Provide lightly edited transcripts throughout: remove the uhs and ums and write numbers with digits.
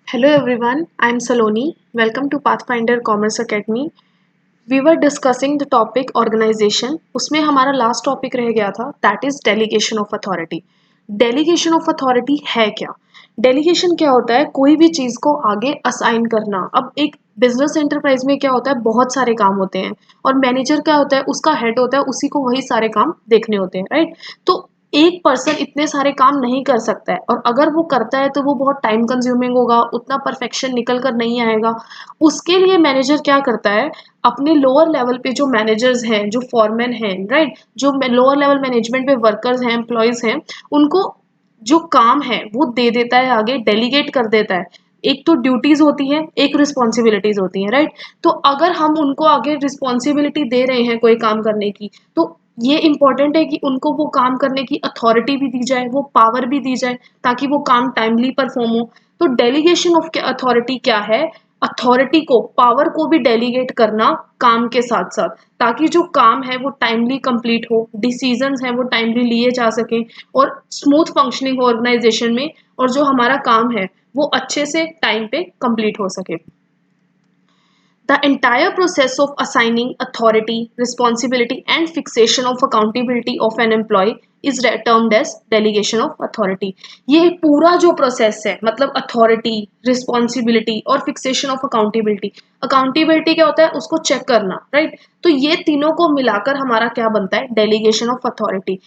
Hello everyone, I am Saloni. Welcome to Pathfinder Commerce Academy. We were discussing the topic organization. उसमें हमारा last topic रह गया था that is delegation of authority. Delegation of authority है क्या? Delegation क्या होता है? कोई भी चीज़ को आगे असाइन करना. अब एक बिजनेस एंटरप्राइज में क्या होता है, बहुत सारे काम होते हैं और मैनेजर क्या होता है, उसका हेड होता है, उसी को वही सारे काम देखने होते हैं, राइट? तो एक पर्सन इतने सारे काम नहीं कर सकता है और अगर वो करता है तो वो बहुत टाइम कंज्यूमिंग होगा, उतना परफेक्शन निकल कर नहीं आएगा. उसके लिए मैनेजर क्या करता है, अपने लोअर लेवल पे जो मैनेजर्स हैं, जो फॉरमैन हैं, राइट, जो लोअर लेवल मैनेजमेंट पे वर्कर्स हैं, एम्प्लॉयज हैं, उनको जो काम है वो दे देता है, आगे डेलीगेट कर देता है. एक तो ड्यूटीज होती है, एक रिस्पॉन्सिबिलिटीज होती है, राइट? तो अगर हम उनको आगे रिस्पॉन्सिबिलिटी दे रहे हैं कोई काम करने की, तो ये इंपॉर्टेंट है कि उनको वो काम करने की अथॉरिटी भी दी जाए, वो पावर भी दी जाए, ताकि वो काम टाइमली परफॉर्म हो. तो डेलीगेशन ऑफ अथॉरिटी क्या है? अथॉरिटी को, पावर को भी डेलीगेट करना काम के साथ साथ, ताकि जो काम है वो टाइमली कंप्लीट हो, डिसीजंस हैं वो टाइमली लिए जा सकें और स्मूथ फंक्शनिंग हो ऑर्गेनाइजेशन में, और जो हमारा काम है वो अच्छे से टाइम पे कंप्लीट हो सके. The entire process of assigning authority, responsibility, and fixation of accountability of an employee is termed as delegation of authority. ये पूरा जो प्रोसेस है, मतलब अथॉरिटी, रिस्पॉन्सिबिलिटी और फिक्सेशन ऑफ अकाउंटेबिलिटी. अकाउंटेबिलिटी क्या होता है? उसको चेक करना, राइट? तो ये तीनों को मिलाकर हमारा क्या बनता है? Delegation of authority.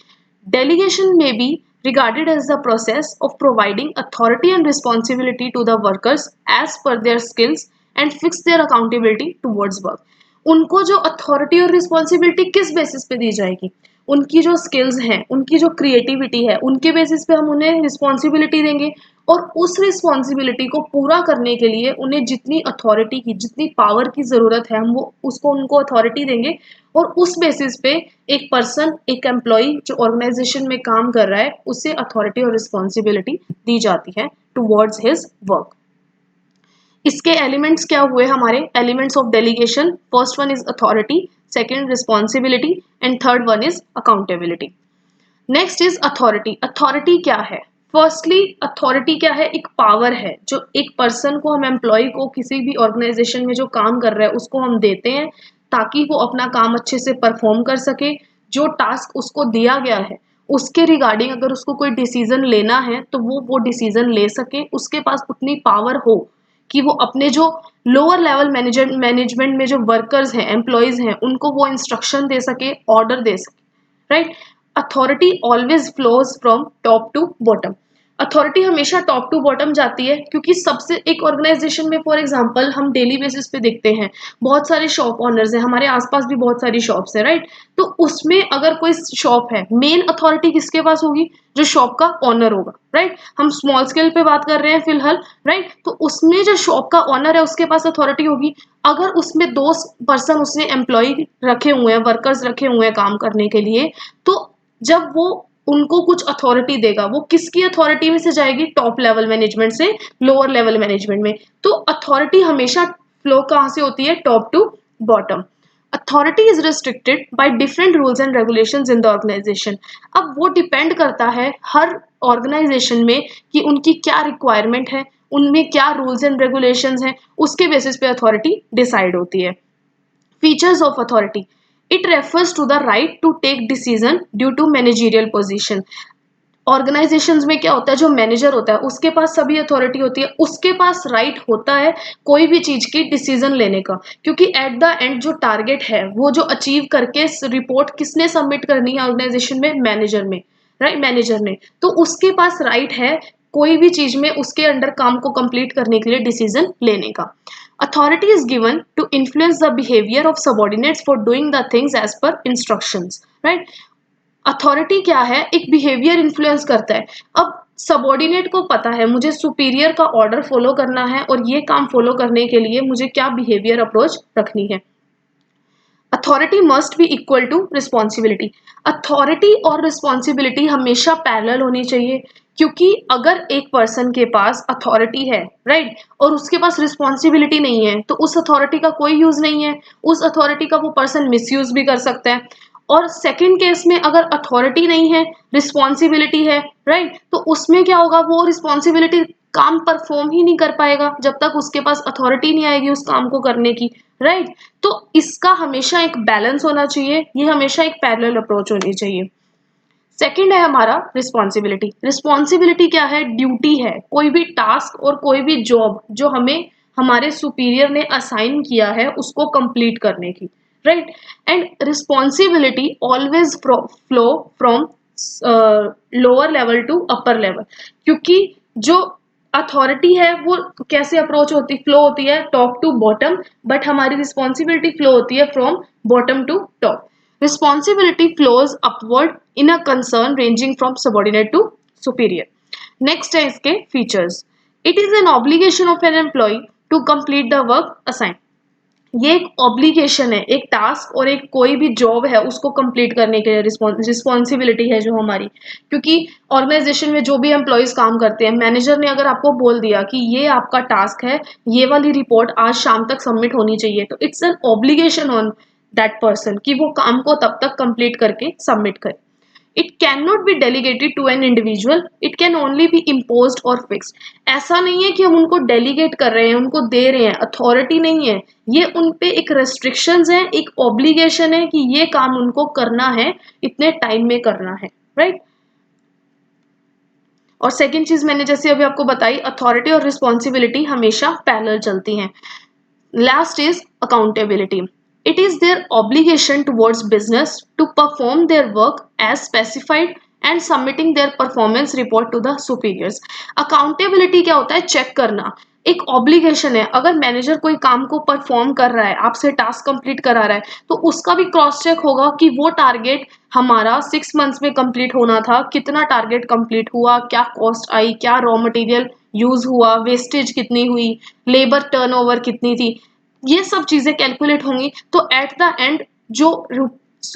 Delegation may be regarded as the process of providing authority and responsibility to the workers as per their skills and fix their accountability towards work. उनको जो अथॉरिटी और रिस्पॉन्सिबिलिटी किस बेसिस पे दी जाएगी? उनकी जो skills हैं, उनकी जो क्रिएटिविटी है, उनके बेसिस पे हम उन्हें रिस्पॉन्सिबिलिटी देंगे और उस रिस्पॉन्सिबिलिटी को पूरा करने के लिए उन्हें जितनी अथॉरिटी की, जितनी पावर की ज़रूरत है, हम वो उसको उनको अथॉरिटी देंगे और उस बेसिस पे एक पर्सन, एक एम्प्लॉय जो ऑर्गेनाइजेशन में काम कर रहा है, उसे अथॉरिटी और रिस्पॉन्सिबिलिटी दी जाती है टुवर्ड्स हिज वर्क. इसके एलिमेंट्स क्या हुए? हमारे elements of delegation, first one is authority, second responsibility and third one is accountability. Next is authority. Authority क्या है? फर्स्टली अथॉरिटी क्या है? एक पावर है जो एक पर्सन को, हम एम्प्लॉय को, किसी भी ऑर्गेनाइजेशन में जो काम कर रहा है उसको हम देते हैं ताकि वो अपना काम अच्छे से परफॉर्म कर सके. जो टास्क उसको दिया गया है उसके रिगार्डिंग अगर उसको कोई डिसीजन लेना है तो वो डिसीजन ले सके, उसके पास उतनी पावर हो कि वो अपने जो लोअर लेवल मैनेजमेंट में जो वर्कर्स हैं, एम्प्लॉयज हैं, उनको वो इंस्ट्रक्शन दे सके, ऑर्डर दे सके, right? Authority always flows from top to bottom. Authority हमेशा टॉप टू बॉटम जाती है क्योंकि सबसे, एक ऑर्गेनाइजेशन में फॉर एग्जांपल हम डेली बेसिस पे देखते हैं बहुत सारे शॉप ओनर्स हैं, हमारे आसपास भी बहुत सारी शॉप्स हैं, राइट? तो उसमें अगर कोई शॉप है, मेन अथॉरिटी किसके पास होगी? जो शॉप का ओनर होगा, राइट? हम स्मॉल स्केल पे बात कर रहे हैं फिलहाल, राइट? तो उसमें जो शॉप का ओनर है उसके पास अथॉरिटी होगी. अगर उसमें दो पर्सन उसने एम्प्लॉय रखे हुए हैं, वर्कर्स रखे हुए हैं काम करने के लिए, तो जब वो उनको कुछ अथॉरिटी देगा, वो किसकी अथॉरिटी में से जाएगी? टॉप लेवल मैनेजमेंट से लोअर लेवल मैनेजमेंट में. तो अथॉरिटी हमेशा फ्लो कहाँ से होती है? Top to bottom. Authority is restricted by different rules and regulations in the organisation. अब वो डिपेंड करता है हर ऑर्गेनाइजेशन में कि उनकी क्या रिक्वायरमेंट है, उनमें क्या रूल्स एंड रेगुलेशंस हैं, उसके बेसिस पे अथॉरिटी डिसाइड होती है. Features of authority. It refers to the right to take decision due to managerial position. Organisations में क्या होता है, जो मैनेजर होता है उसके पास सभी अथॉरिटी होती है, उसके पास राइट होता है कोई भी चीज की डिसीजन लेने का, क्योंकि एट द एंड जो टारगेट है वो जो अचीव करके रिपोर्ट किसने सबमिट करनी है ऑर्गेनाइजेशन में? मैनेजर में, राइट? मैनेजर ने. तो उसके पास राइट है कोई भी चीज में उसके अंडर काम को कंप्लीट करने के लिए डिसीजन लेने का. Authority is given to influence the behavior of subordinates for doing the things as per instructions, right? Authority क्या है? एक बिहेवियर इन्फ्लुएंस करता है. अब सबॉर्डिनेट को पता है मुझे सुपीरियर का ऑर्डर फॉलो करना है और ये काम फॉलो करने के लिए मुझे क्या बिहेवियर अप्रोच रखनी है. Authority must be equal to responsibility. Authority और रिस्पॉन्सिबिलिटी हमेशा पैरेलल होनी चाहिए, क्योंकि अगर एक पर्सन के पास अथॉरिटी है, राइट, और उसके पास रिस्पॉन्सिबिलिटी नहीं है तो उस अथॉरिटी का कोई यूज नहीं है, उस अथॉरिटी का वो पर्सन मिसयूज भी कर सकता है. और सेकंड केस में अगर अथॉरिटी नहीं है, रिस्पॉन्सिबिलिटी है, राइट, तो उसमें क्या होगा? वो रिस्पॉन्सिबिलिटी काम परफॉर्म ही नहीं कर पाएगा जब तक उसके पास अथॉरिटी नहीं आएगी उस काम को करने की, राइट। तो इसका हमेशा एक बैलेंस होना चाहिए, ये हमेशा एक पैरेलल अप्रोच होनी चाहिए। सेकंड है हमारा रिस्पॉन्सिबिलिटी। रिस्पॉन्सिबिलिटी क्या है? ड्यूटी है, कोई भी टास्क और कोई भी जॉब जो हमें हमारे सुपीरियर ने असाइन किया है उसको कंप्लीट करने की, right. And responsibility always flow from lower level to upper level, क्योंकि जो अथॉरिटी है वो कैसे अप्रोच होती फ्लो होती है टॉप टू बॉटम, बट हमारी रिस्पॉन्सिबिलिटी फ्लो होती है from bottom to top. Responsibility flows upward in a concern ranging from subordinate to superior. Next है इसके features. It is an obligation of an employee to complete the work assigned. ये एक obligation है, एक task और एक कोई भी जॉब है उसको कंप्लीट करने के लिए रिस्पॉन्सिबिलिटी है जो हमारी, क्योंकि ऑर्गेनाइजेशन में जो भी एम्प्लॉयज काम करते हैं, मैनेजर ने अगर आपको बोल दिया कि ये आपका टास्क है, ये वाली रिपोर्ट आज शाम तक सबमिट होनी चाहिए, तो it's an obligation on that person कि वो काम को तब तक कंप्लीट करके सबमिट करे। It can not be delegated to an individual, it can only be imposed और फिक्स्ड। ऐसा नहीं है कि हम उनको डेलीगेट कर रहे हैं, उनको दे रहे हैं, अथॉरिटी नहीं है, ये उन पे एक रेस्ट्रिक्शंस है, एक ऑब्लिगेशन है कि ये काम उनको करना है, इतने टाइम में करना है, राइट। और सेकेंड चीज मैंने जैसे अभी आपको बताई, अथॉरिटी और रिस्पॉन्सिबिलिटी हमेशा पैरेलल चलती हैं। Last is accountability. It is their obligation towards business to perform their work as specified and submitting their performance report to the superiors. Accountability क्या होता है? चेक करना, एक ऑब्लिगेशन है। अगर मैनेजर कोई काम को परफॉर्म कर रहा है, आपसे टास्क कंप्लीट करा रहा है, तो उसका भी क्रॉस चेक होगा कि वो टारगेट हमारा 6 मंथ्स में कंप्लीट होना था, कितना टारगेट कंप्लीट हुआ, क्या कॉस्ट आई, क्या रॉ मटेरियल यूज हुआ, वेस्टेज कितनी हुई, लेबर टर्नओवर कितनी थी, ये सब चीजें कैलकुलेट होंगी। तो एट द एंड जो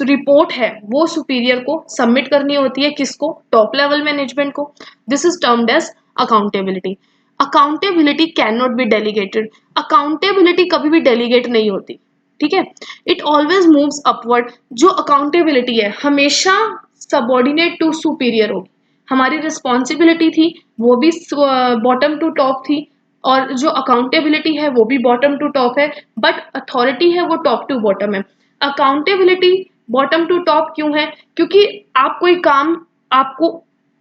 रिपोर्ट है वो सुपीरियर को सबमिट करनी होती है, किसको? टॉप लेवल मैनेजमेंट को। This is termed as accountability. Accountability can not be delegated. Accountability कभी भी डेलीगेट नहीं होती, ठीक है। It always moves upward. जो अकाउंटेबिलिटी है हमेशा सबॉर्डिनेट टू सुपीरियर होगी। हमारी रिस्पॉन्सिबिलिटी थी वो भी बॉटम टू टॉप थी, और जो अकाउंटेबिलिटी है वो भी बॉटम टू टॉप है, बट अथॉरिटी है वो टॉप टू बॉटम है। अकाउंटेबिलिटी बॉटम टू टॉप क्यों है? क्योंकि आप कोई काम, आपको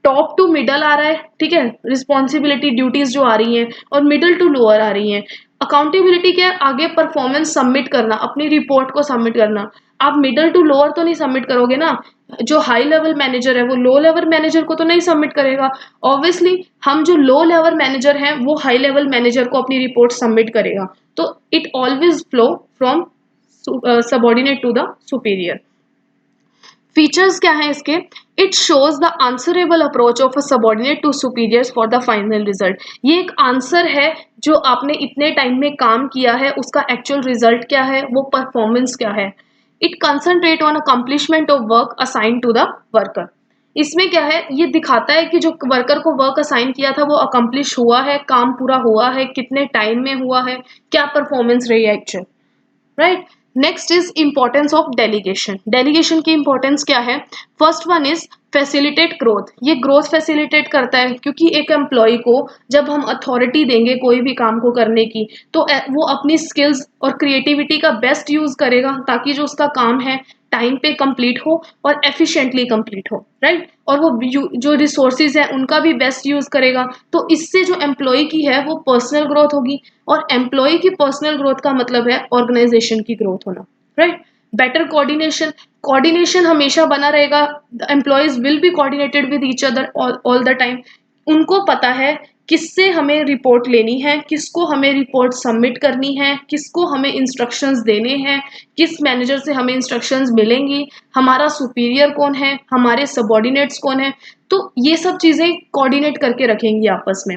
टॉप टू मिडल आ रहा है, ठीक है, रिस्पॉन्सिबिलिटी ड्यूटीज जो आ रही हैं, और मिडल टू लोअर आ रही हैं। अकाउंटेबिलिटी क्या है? आगे परफॉर्मेंस सबमिट करना, अपनी रिपोर्ट को सबमिट करना। आप मिडल टू लोअर तो नहीं सबमिट करोगे ना, जो हाई लेवल मैनेजर है वो लो लेवल मैनेजर को तो नहीं सबमिट करेगा। ऑब्वियसली हम जो लो लेवल मैनेजर हैं वो हाई लेवल मैनेजर को अपनी रिपोर्ट सबमिट करेगा। तो it always flow from subordinate to the superior. Features क्या है इसके? It shows the answerable approach of a subordinate to superiors for the final result. ये एक आंसर है जो आपने इतने टाइम में काम किया है उसका एक्चुअल रिजल्ट क्या है, वो परफॉर्मेंस क्या है। It concentrate on accomplishment of work assign to the worker. इसमें क्या है? ये दिखाता है कि जो वर्कर को वर्क असाइन किया था वो अकम्प्लिश हुआ है, काम पूरा हुआ है, कितने टाइम में हुआ है, क्या परफॉर्मेंस रही है actual, right. Next is importance of delegation. Delegation की इंपॉर्टेंस क्या है? First one is facilitate growth. ये ग्रोथ फैसिलिटेट करता है, क्योंकि एक एम्प्लॉय को जब हम अथॉरिटी देंगे कोई भी काम को करने की, तो वो अपनी स्किल्स और क्रिएटिविटी का बेस्ट यूज करेगा ताकि जो उसका काम है टाइम पे कंप्लीट हो और एफिशिएंटली कंप्लीट हो, राइट। और वो जो रिसोर्सेज है उनका भी बेस्ट यूज करेगा। तो इससे जो एम्प्लॉय की है वो पर्सनल ग्रोथ होगी, और एम्प्लॉय की पर्सनल ग्रोथ का मतलब है ऑर्गेनाइजेशन की ग्रोथ होना, राइट। Better coordination. कोऑर्डिनेशन हमेशा बना रहेगा, employees will be coordinated with each other all the time. उनको पता है किससे हमें रिपोर्ट लेनी है, किसको हमें रिपोर्ट सबमिट करनी है, किसको हमें इंस्ट्रक्शंस देने हैं, किस मैनेजर से हमें इंस्ट्रक्शंस मिलेंगी, हमारा सुपीरियर कौन है, हमारे सबॉर्डिनेट्स कौन है। तो ये सब चीजें कोऑर्डिनेट करके रखेंगी आपस में।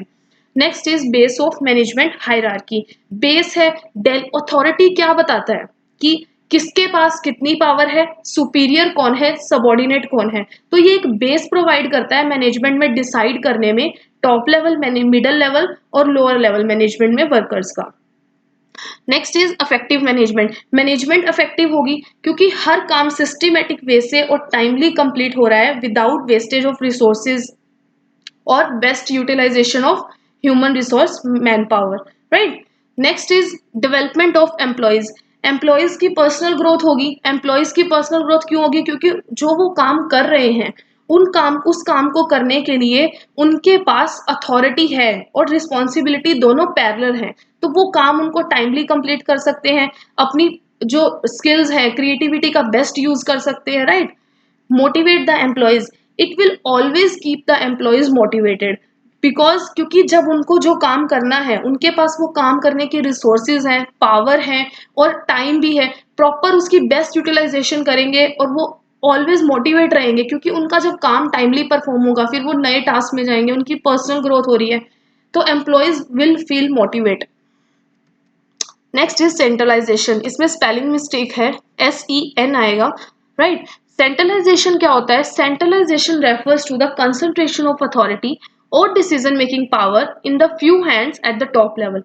Next is base of management hierarchy. Base है, डेल अथॉरिटी क्या बताता है कि किसके पास कितनी पावर है, सुपीरियर कौन है, सबॉर्डिनेट कौन है। तो ये एक बेस प्रोवाइड करता है मैनेजमेंट में डिसाइड करने में, टॉप लेवल, मिडल लेवल और लोअर लेवल मैनेजमेंट में वर्कर्स का। Next is effective management. Management effective होगी क्योंकि हर काम सिस्टमेटिक वे से और टाइमली कंप्लीट हो रहा है विदाउट वेस्टेज ऑफ रिसोर्सेज और best utilisation of human resource manpower, right. Next is development of employees. Employees की पर्सनल ग्रोथ होगी। एम्प्लॉयज की पर्सनल ग्रोथ क्यों होगी? क्योंकि जो वो काम कर रहे हैं उस काम को करने के लिए उनके पास अथॉरिटी है और रिस्पॉन्सिबिलिटी दोनों पैरेलल है, तो वो काम उनको टाइमली कंप्लीट कर सकते हैं, अपनी जो स्किल्स है क्रिएटिविटी का बेस्ट यूज कर सकते हैं, right. Motivate the employees. It will always keep the employees motivated, because क्योंकि जब उनको जो काम करना है उनके पास वो काम करने के रिसोर्सेज हैं, पावर है और टाइम भी है, प्रॉपर उसकी बेस्ट यूटिलाइजेशन करेंगे और वो ऑलवेज मोटिवेट रहेंगे, क्योंकि उनका जब काम टाइमली परफॉर्म होगा फिर वो नए टास्क में जाएंगे, उनकी पर्सनल ग्रोथ हो रही है, तो employees will feel motivate. Next is centralisation. इसमें स्पेलिंग मिस्टेक है, SEN आएगा, राइट। सेंट्रलाइजेशन क्या होता है? Centralisation refers to the concentration of authority और decision making power in the few hands at the top level.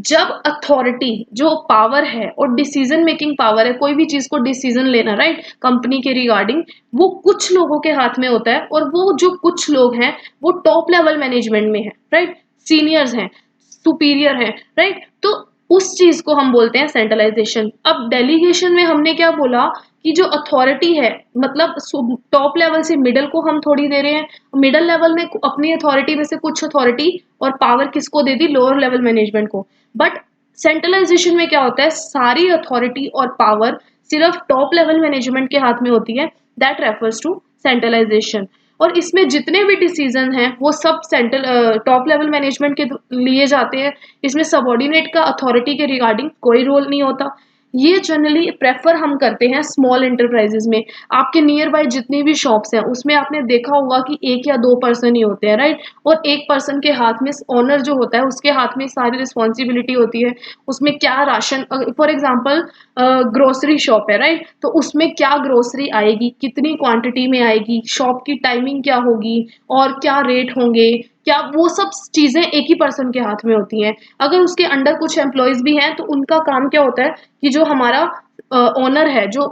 जब अथॉरिटी जो power है और डिसीजन मेकिंग पावर है, कोई भी चीज को डिसीजन लेना, राइट, कंपनी के रिगार्डिंग, वो कुछ लोगों के हाथ में होता है और वो जो कुछ लोग हैं वो टॉप लेवल मैनेजमेंट में है, राइट, सीनियर्स हैं, सुपीरियर है, राइट। तो उस चीज को हम बोलते हैं सेंट्रलाइजेशन। अब डेलीगेशन में हमने क्या बोला कि जो अथॉरिटी है, मतलब टॉप लेवल से मिडल को हम थोड़ी दे रहे हैं, मिडल लेवल ने अपनी अथॉरिटी में से कुछ अथॉरिटी और पावर किसको दे दी? लोअर लेवल मैनेजमेंट को। बट सेंट्रलाइजेशन में क्या होता है? सारी अथॉरिटी और पावर सिर्फ टॉप लेवल मैनेजमेंट के हाथ में होती है, दैट रेफर्स टू सेंट्रलाइजेशन। और इसमें जितने भी डिसीजन हैं वो सब सेंट्रल टॉप लेवल मैनेजमेंट के लिए जाते हैं। इसमें सबऑर्डिनेट का अथॉरिटी के रिगार्डिंग कोई रोल नहीं होता। ये जनरली प्रेफर हम करते हैं स्मॉल एंटरप्राइजेज में। आपके नियर बाय जितनी भी शॉप्स हैं उसमें आपने देखा होगा कि 1 या 2 पर्सन ही होते हैं, राइट। और एक पर्सन के हाथ में, ओनर जो होता है उसके हाथ में सारी रिस्पॉन्सिबिलिटी होती है। उसमें क्या ration, for example grocery shop है, राइट, तो उसमें क्या ग्रोसरी आएगी, कितनी क्वांटिटी में आएगी, शॉप की टाइमिंग क्या होगी और क्या रेट होंगे, क्या, वो सब चीजें एक ही पर्सन के हाथ में होती हैं। अगर उसके अंडर कुछ एम्प्लॉयज भी हैं तो उनका काम क्या होता है कि जो हमारा ओनर है जो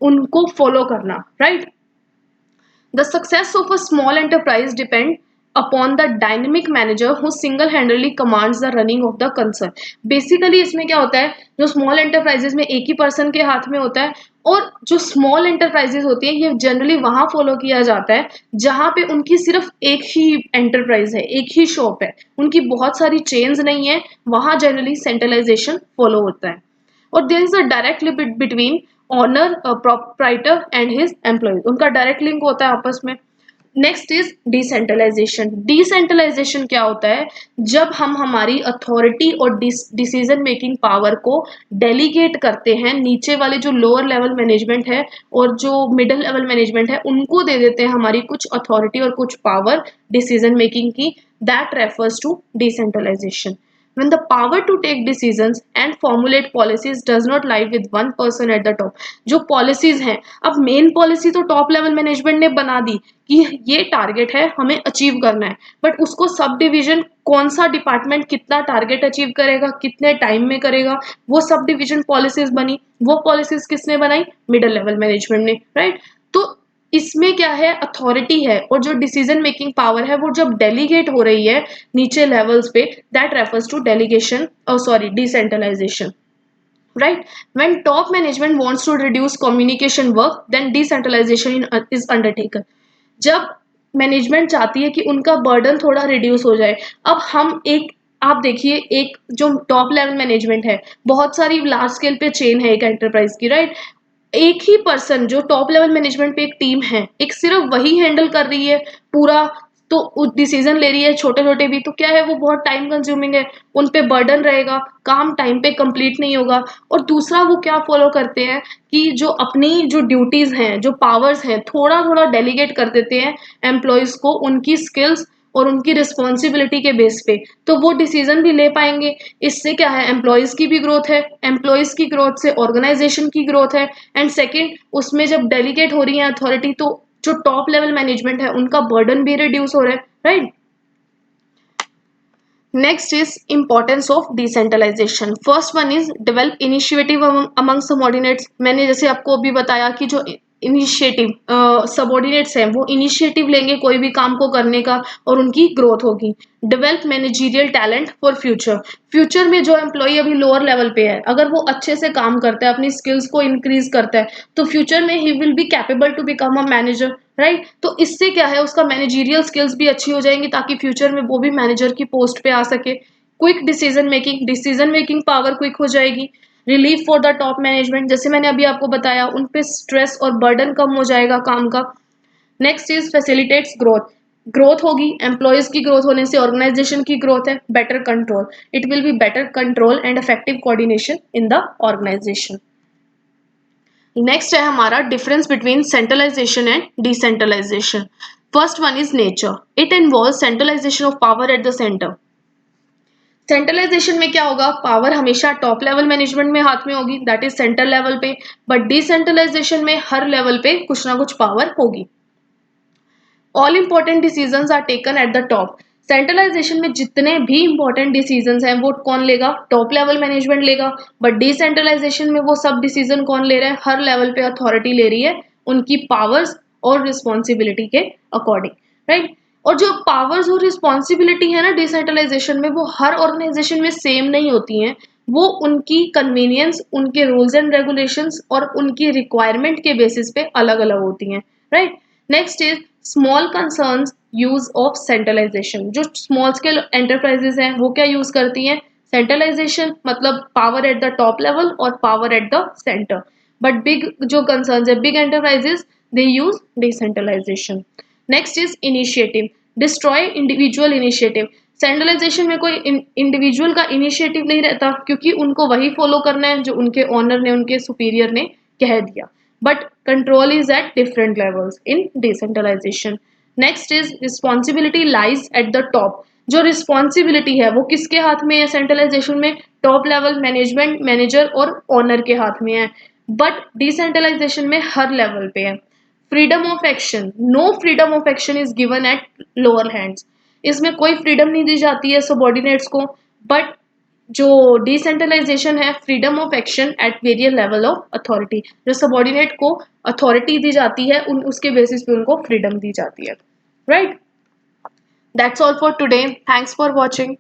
उनको फॉलो करना, right. The success of a small enterprise depends upon the dynamic manager who single-handedly commands the running of the concern. Basically इसमें क्या होता है, जो स्मॉल एंटरप्राइजेस में एक ही पर्सन के हाथ में होता है, और जो स्मॉल एंटरप्राइजेस होती है ये जनरली वहां फॉलो किया जाता है जहां पे उनकी सिर्फ एक ही एंटरप्राइज है, एक ही शॉप है, उनकी बहुत सारी चेन्स नहीं है, वहां जनरली सेंट्रलाइजेशन फॉलो होता है। और there is a direct link between owner, proprietor and his employees, उनका डायरेक्ट लिंक होता है आपस में। Next is decentralisation. डिसेंट्रलाइजेशन क्या होता है? जब हम हमारी अथॉरिटी और डिसीजन मेकिंग पावर को डेलीगेट करते हैं, नीचे वाले जो लोअर लेवल मैनेजमेंट है और जो मिडिल लेवल मैनेजमेंट है उनको दे देते हैं हमारी कुछ अथॉरिटी और कुछ पावर डिसीजन मेकिंग की, that refers to decentralisation. When the power to take decisions and formulate policies does not lie with one person at the top. जो पॉलिसीज हैं, अब मेन पॉलिसी तो टॉप लेवल मैनेजमेंट ने बना दी कि ये target है हमें अचीव करना है, बट उसको सब डिवीजन कौन सा डिपार्टमेंट कितना टारगेट अचीव करेगा, कितने टाइम में करेगा, वो सब डिवीजन पॉलिसीज बनी। वो पॉलिसीज किसने बनाई? मिडिल लेवल मैनेजमेंट ने, राइट। तो इसमें क्या है, अथॉरिटी है और जो डिसीजन मेकिंग पावर है वो जब डेलीगेट हो रही है नीचे लेवल्स पे, that refers to delegation, sorry, decentralisation, right? When top management wants to reduce communication work, then decentralization is undertaken. जब मैनेजमेंट चाहती है कि उनका बर्डन थोड़ा रिड्यूस हो जाए, अब हम एक, आप देखिए, एक जो टॉप लेवल मैनेजमेंट है, बहुत सारी लार्ज स्केल पे चेन है एक एंटरप्राइज की, राइट। एक ही पर्सन जो टॉप लेवल मैनेजमेंट पे एक टीम है, एक सिर्फ वही हैंडल कर रही है पूरा, तो डिसीजन ले रही है छोटे छोटे भी, तो क्या है, वो बहुत टाइम कंज्यूमिंग है, उन पे बर्डन रहेगा, काम टाइम पे कंप्लीट नहीं होगा। और दूसरा वो क्या फॉलो करते हैं कि जो अपनी जो ड्यूटीज हैं, जो पावर्स हैं, थोड़ा थोड़ा डेलीगेट कर देते हैं एम्प्लॉयज को उनकी स्किल्स और उनकी रिस्पॉन्सिबिलिटी के बेस पे, तो वो डिसीजन भी ले पाएंगे। इससे क्या है, एम्प्लॉयज की भी ग्रोथ है, एम्प्लॉयज की ग्रोथ से ऑर्गेनाइजेशन की ग्रोथ है, एंड सेकेंड उसमें जब डेलीगेट हो रही है अथॉरिटी तो जो टॉप लेवल मैनेजमेंट है उनका बर्डन भी रिड्यूस हो रहा है, right. Next is importance of decentralisation. First one is develop initiative among subordinates. मैंने जैसे आपको अभी बताया कि जो इनिशिएटिव सबॉर्डिनेट्स हैं वो इनिशिएटिव लेंगे कोई भी काम को करने का और उनकी ग्रोथ होगी। Develop managerial talent for future, future में जो एम्प्लॉय अभी लोअर लेवल पे है अगर वो अच्छे से काम करता है अपनी स्किल्स को इंक्रीज करता है तो फ्यूचर में he will be capable to become a manager, right. तो इससे क्या है उसका मैनेजरियल स्किल्स भी अच्छी हो जाएंगी ताकि फ्यूचर में वो भी मैनेजर की पोस्ट पे आ सके। Quick decision making power quick हो जाएगी। Relief for the top management, जैसे मैंने अभी आपको बताया उन पे स्ट्रेस और बर्डन कम हो जाएगा काम का। Next is facilitates growth, growth होगी एम्प्लॉयज की ग्रोथ होने से ऑर्गेनाइजेशन की ग्रोथ है। Better control, it will be better control and effective coordination in the organization. Next है हमारा difference between centralization and decentralization. First one is nature, it involve centralization of power at the center. Centralization में क्या होगा, power हमेशा top level management में हाथ में होगी, दैट इज सेंट्रल लेवल पे। बट डिसेंट्रलाइजेशन में हर लेवल पे कुछ ना कुछ पावर होगी। All important decisions are taken at the top. Centralization में जितने भी इंपॉर्टेंट डिसीजंस हैं वो कौन लेगा, टॉप लेवल मैनेजमेंट लेगा। बट डिसेंट्रलाइजेशन में वो सब डिसीजन कौन ले रहा है, हर लेवल पे अथॉरिटी ले रही है उनकी पावर्स और रिस्पॉन्सिबिलिटी के अकॉर्डिंग, राइट। और जो पावर्स और रिस्पॉन्सिबिलिटी है ना डिसेंट्रलाइजेशन में वो हर ऑर्गेनाइजेशन में सेम नहीं होती हैं, वो उनकी कन्वीनियंस, उनके रूल्स एंड रेगुलेशंस और उनकी रिक्वायरमेंट के बेसिस पे अलग अलग होती हैं, right. Next is small concerns use of centralisation. जो स्मॉल स्केल एंटरप्राइजेस हैं वो क्या यूज करती हैं, सेंट्रलाइजेशन, मतलब power at the top level और power at the centre. But big जो कंसर्न्स है big enterprises they use decentralisation. Next is initiative, destroy individual initiative. Centralisation में कोई इंडिविजुअल का इनिशिएटिव नहीं रहता क्योंकि उनको वही फॉलो करना है जो उनके ऑनर ने, उनके सुपीरियर ने कह दिया। But control is at different levels in decentralization. Next is responsibility lies at the top. जो रिस्पॉन्सिबिलिटी है वो किसके हाथ में है सेंट्रलाइजेशन में, टॉप लेवल मैनेजमेंट, मैनेजर और ऑनर के हाथ में है। बट डिसेंट्रलाइजेशन में हर लेवल पे है। Freedom of action, no freedom of action is given at lower hands. इसमें कोई फ्रीडम नहीं दी जाती है सबॉर्डिनेट्स को। बट जो डिसेंट्रलाइजेशन है freedom of action at various level of authority, जो सबॉर्डिनेट को अथॉरिटी दी जाती है उन उसके बेसिस पे उनको फ्रीडम दी जाती है, right. That's all for today, thanks for watching.